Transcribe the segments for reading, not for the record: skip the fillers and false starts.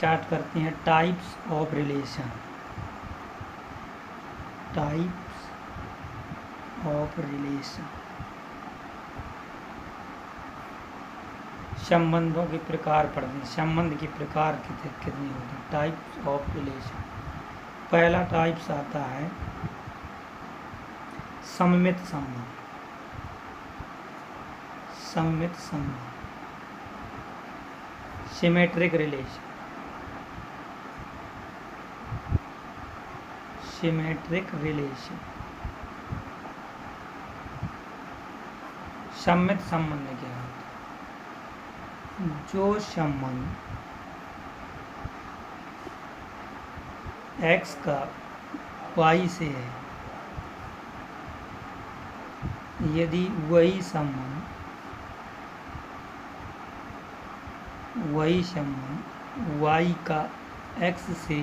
Start करते हैं types of relation. Types of relation, संबंधों के प्रकार पढ़ने, संबंध के प्रकार कितने होते हैं। टाइप्स ऑफ रिलेशन, पहला टाइप्स आता है सममित संबंध। सममित संबंध, सिमेट्रिक रिलेशन। सिमेट्रिक रिलेशन, सममित संबंध क्या होता है? जो संबंध x का y से है, यदि वही संबंध y का x से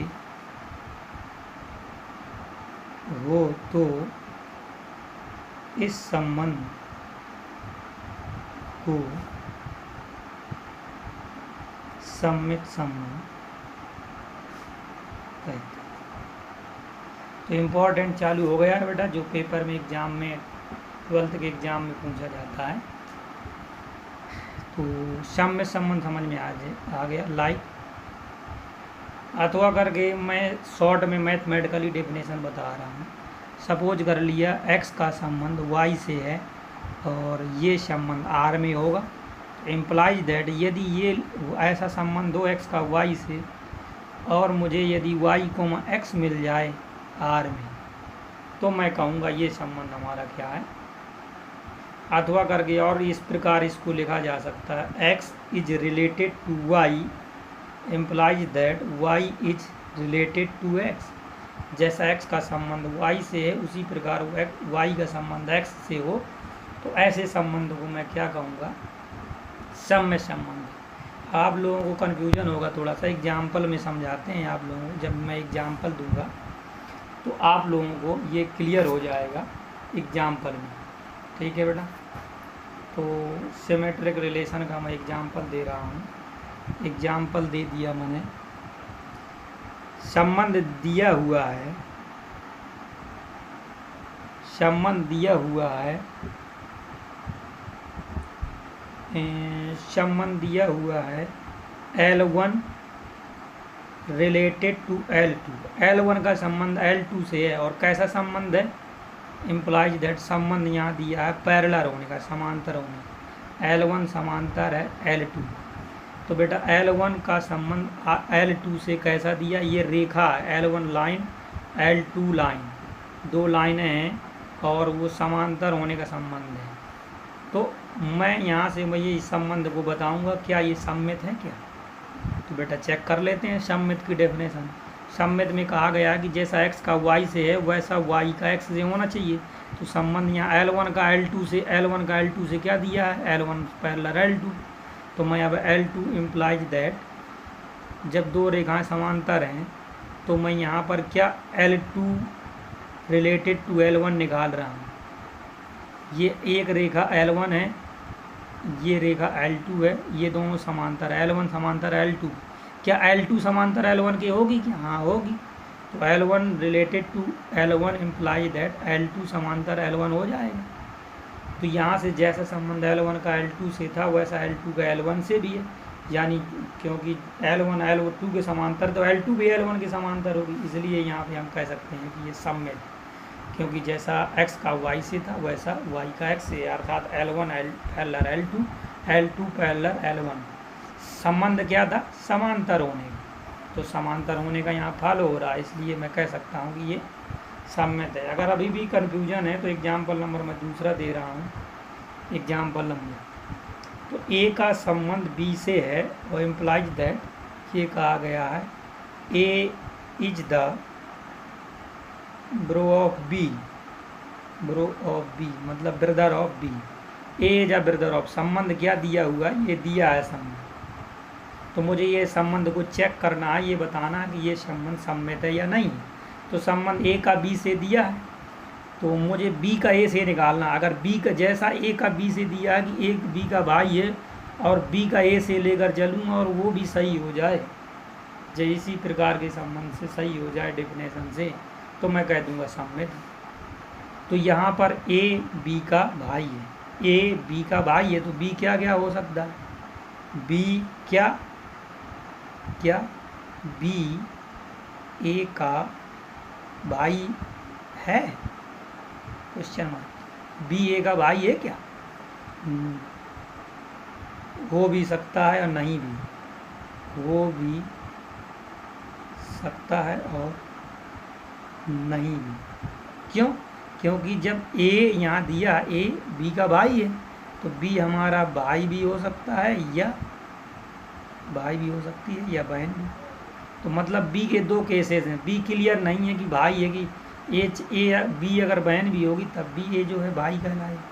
हो तो इस संबंध को सममित संबंध कहते हैं। तो इम्पोर्टेंट चालू हो गया है बेटा, जो पेपर में एग्जाम में 12th के एग्जाम में पूछा जाता है। तो सममित संबंध समझ में आ गया। लाइक अथवा करके मैं शॉर्ट में मैथमेटिकली डेफिनेशन बता रहा हूँ। सपोज कर लिया x का संबंध y से है और ये संबंध r में होगा, इम्प्लाइज दैट यदि ये ऐसा संबंध हो x का y से और मुझे यदि y को x मिल जाए r में, तो मैं कहूँगा ये संबंध हमारा क्या है। अथवा करके और इस प्रकार इसको लिखा जा सकता है, x is related to y implies that y is related to x। जैसा x का संबंध y से है उसी प्रकार y का संबंध x से हो, तो ऐसे संबंध को मैं क्या कहूँगा, सममित संबंध। आप लोगों को कन्फ्यूजन होगा थोड़ा सा, एग्जाम्पल में समझाते हैं आप लोगों को। जब मैं एग्जाम्पल दूंगा तो आप लोगों को ये क्लियर हो जाएगा एग्जाम्पल में, ठीक है बेटा। तो सिमेट्रिक रिलेशन का मैं एग्जाम्पल दे रहा हूँ। एग्जाम्पल दे दिया मैंने। संबंध दिया हुआ है, संबंध दिया हुआ है, संबंध दिया हुआ है L1 related to L2। L1 का संबंध L2 से है और कैसा संबंध है, इम्प्लाइज दैट संबंध यहाँ दिया है पैरेलल होने का, समांतर होने। L1 समांतर है L2। तो बेटा L1 का संबंध L2 से कैसा दिया, ये रेखा है L1 लाइन L2 लाइन, दो लाइनें हैं और वो समांतर होने का संबंध है। तो मैं यहाँ से मैं ये इस संबंध को बताऊंगा क्या ये सममित है क्या। तो बेटा चेक कर लेते हैं सममित की डेफिनेशन। सममित में कहा गया कि जैसा x का y से है वैसा y का x से होना चाहिए। तो संबंध यहाँ L1 का L2 से, L1 का L2 से क्या दिया है, L1 पैरेलल L2। तो मैं अब L2 इम्प्लाइज दैट जब दो रेखाएं समांतर हैं तो मैं यहाँ पर क्या L2 रिलेटेड टू L1 निकाल रहा हूँ। ये एक रेखा L1 है, ये रेखा L2 है, ये दोनों समांतर L1 समांतर L2। क्या L2 समांतर L1 की होगी क्या, हाँ होगी। तो L1 related to L1 imply that L2 समांतर L1 हो जाएगा। तो यहाँ से जैसा संबंध L1 का L2 से था वैसा L2 का L1 से भी है, यानी क्योंकि L1 L2 के समांतर तो L2 भी L1 के समांतर होगी, इसलिए यहाँ पे हम कह सकते हैं कि ये सममित, क्योंकि जैसा x का y से था वैसा y का x से, अर्थात L1 parallel L2, L2 parallel L1। संबंध क्या था, समांतर होने का। तो समांतर होने का यहाँ फॉलो हो रहा है, इसलिए मैं कह सकता हूँ कि ये सममित है। अगर अभी भी कन्फ्यूजन है तो एग्जाम्पल नंबर मैं दूसरा दे रहा हूँ। एग्जाम्पल नंबर तो A का संबंध B से है और इम्प्लाइज दैट ये कहा गया है A is the bro of B, bro of B मतलब brother of B। A is a brother of, संबंध क्या दिया हुआ है, ये दिया है संबंध। तो मुझे ये संबंध को चेक करना है, ये बताना है कि ये संबंध सममित है या नहीं। तो संबंध A का B से दिया है तो मुझे B का A से निकालना। अगर B का जैसा A का B से दिया है कि एक B का भाई है और B का A से लेकर चलूँ और वो भी सही हो जाए, जब इसी प्रकार के संबंध से सही हो जाए डेफिनेशन से तो मैं कह दूंगा सममित। तो यहाँ पर ए बी का भाई है, ए बी का भाई है, तो बी क्या क्या हो सकता है, बी क्या क्या बी ए का भाई है, क्वेश्चन मार्क। बी ए का भाई है क्या, हो भी सकता है और नहीं भी, हो भी सकता है और नहीं भी। क्यों, क्योंकि जब ए यहाँ दिया ए बी का भाई है तो बी हमारा भाई भी हो सकता है या भाई भी हो सकती है या बहन भी। तो मतलब बी के दो केसेस हैं, बी क्लियर नहीं है कि भाई है कि ए बी अगर बहन भी होगी तब भी ए जो है भाई कहलाएगा,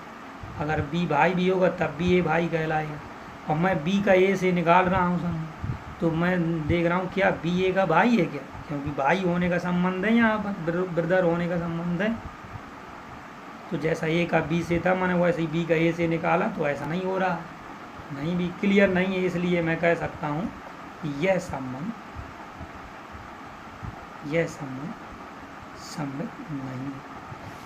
अगर बी भाई भी होगा तब भी ए भाई कहलाएगा। और मैं बी का ए से निकाल रहा हूँ समझ, तो मैं देख रहा हूँ क्या बी ए का भाई है क्या, क्योंकि भाई होने का संबंध है, यहाँ पर ब्रदर होने का संबंध है। तो जैसा ए का बी से था मैंने वैसे ही बी का ए से निकाला, तो ऐसा नहीं हो रहा, नहीं भी क्लियर नहीं है, इसलिए मैं कह सकता हूँ यह संबंध सम्मित नहीं है।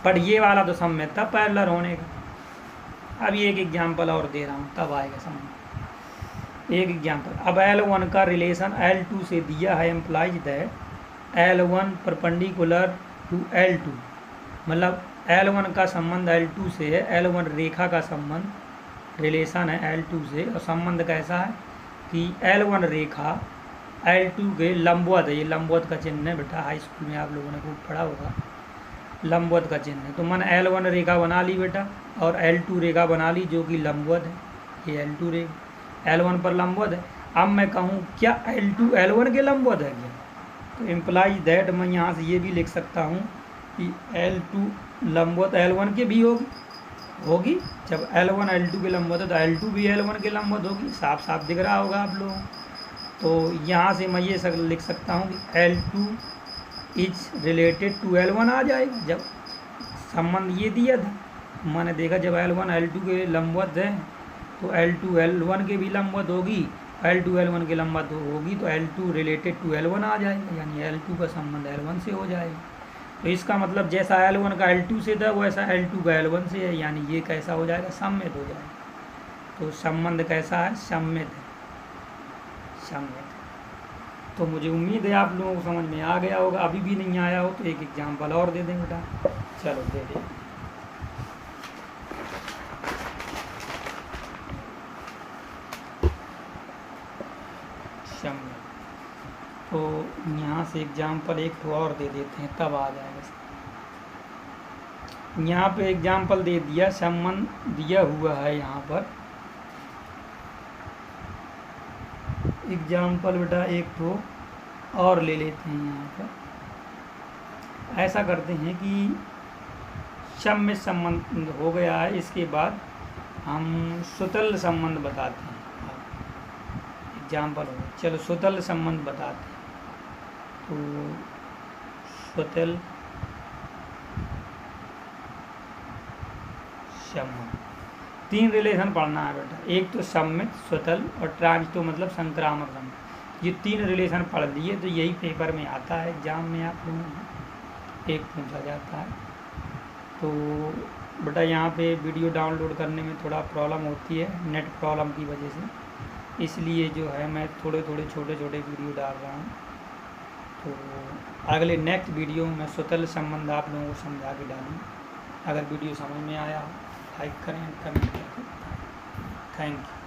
पर ये वाला तो सम्मित था पैरेलल होने का। अभी एक एग्जाम्पल और दे रहा हूँ तब आएगा समझ। एक एग्जाम्पल, अब L1 का रिलेशन L2 से दिया है, employees that L1 perpendicular to L2, मतलब L1 का संबंध L2 से है, L1 रेखा का संबंध रिलेशन है L2 से, और संबंध कैसा है कि L1 रेखा L2 के लंबवत है, ये लंबवत का चिन्ह है बेटा, हाई स्कूल में आप लोगों ने खूब पढ़ा होगा, लंबवत का चिन्ह है। तो मैंने L1 रेखा बना ली बेटा और L2 रेखा बना ली जो कि लंबवत है, ये L2 रेखा L1 पर लंबवत है। अब मैं कहूँ क्या L2 L1 के लंबवत है क्या, तो इम्प्लाइज दैट मैं यहाँ से ये भी लिख सकता हूँ कि L2 लंबवत L1 के भी होगी। जब L1 L2 के लंबवत है तो L2 भी L1 के लंबवत होगी, साफ साफ दिख रहा होगा आप लोगों को। तो यहाँ से मैं ये लिख सकता हूँ कि L2 is related to L1 आ जाएगा। जब संबंध ये दिया था मैंने देखा जब L1 L2 के लंबवत है तो L2 L1 के भी लंबवत होगी, L2 L1 के लंबवत होगी तो L2 रिलेटेड टू L1 आ जाएगा, यानी L2 का संबंध L1 से हो जाएगा। तो इसका मतलब जैसा L1 का L2 से था वैसा L2 का L1 से है, यानी ये कैसा हो जाएगा, सम्मित हो जाएगा। तो संबंध कैसा है, सम्मित है, सम्मित। तो मुझे उम्मीद है आप लोगों को समझ में आ गया होगा, अभी भी नहीं आया हो तो एक एग्जाम्पल और दे दें बेटा, चलो दे दें। सम्मित, तो यहाँ से एग्जाम्पल एक और दे देते हैं तब आ जाएगा। यहाँ पे एग्जाम्पल दे दिया, संबंध दिया हुआ है यहाँ पर। एग्जाम्पल बेटा एक तो और ले लेते हैं यहाँ पर। ऐसा करते हैं कि सम्मित संबंध हो गया है, इसके बाद हम सुतल संबंध बताते हैं। एग्जाम्पल हो, चलो सुतल संबंध बताते हैं। तो सुतल संबंध, तीन रिलेशन पढ़ना है बेटा, एक तो सम्मित, सुतल और ट्रांजिटिव मतलब संक्रामक संबंध। ये तीन रिलेशन पढ़ लिए तो यही पेपर में आता है, एग्जाम में आप लोगों को एक पूछा जाता है। तो बेटा यहाँ पे वीडियो डाउनलोड करने में थोड़ा प्रॉब्लम होती है नेट प्रॉब्लम की वजह से, इसलिए जो है मैं थोड़े छोटे वीडियो डाल रहा हूँ। तो अगले नेक्स्ट वीडियो में मैं सुतल संबंध आप लोगों को समझा के डालूँ। अगर वीडियो समझ में आया हो लाइक करें, कमेंट करें। Thank you.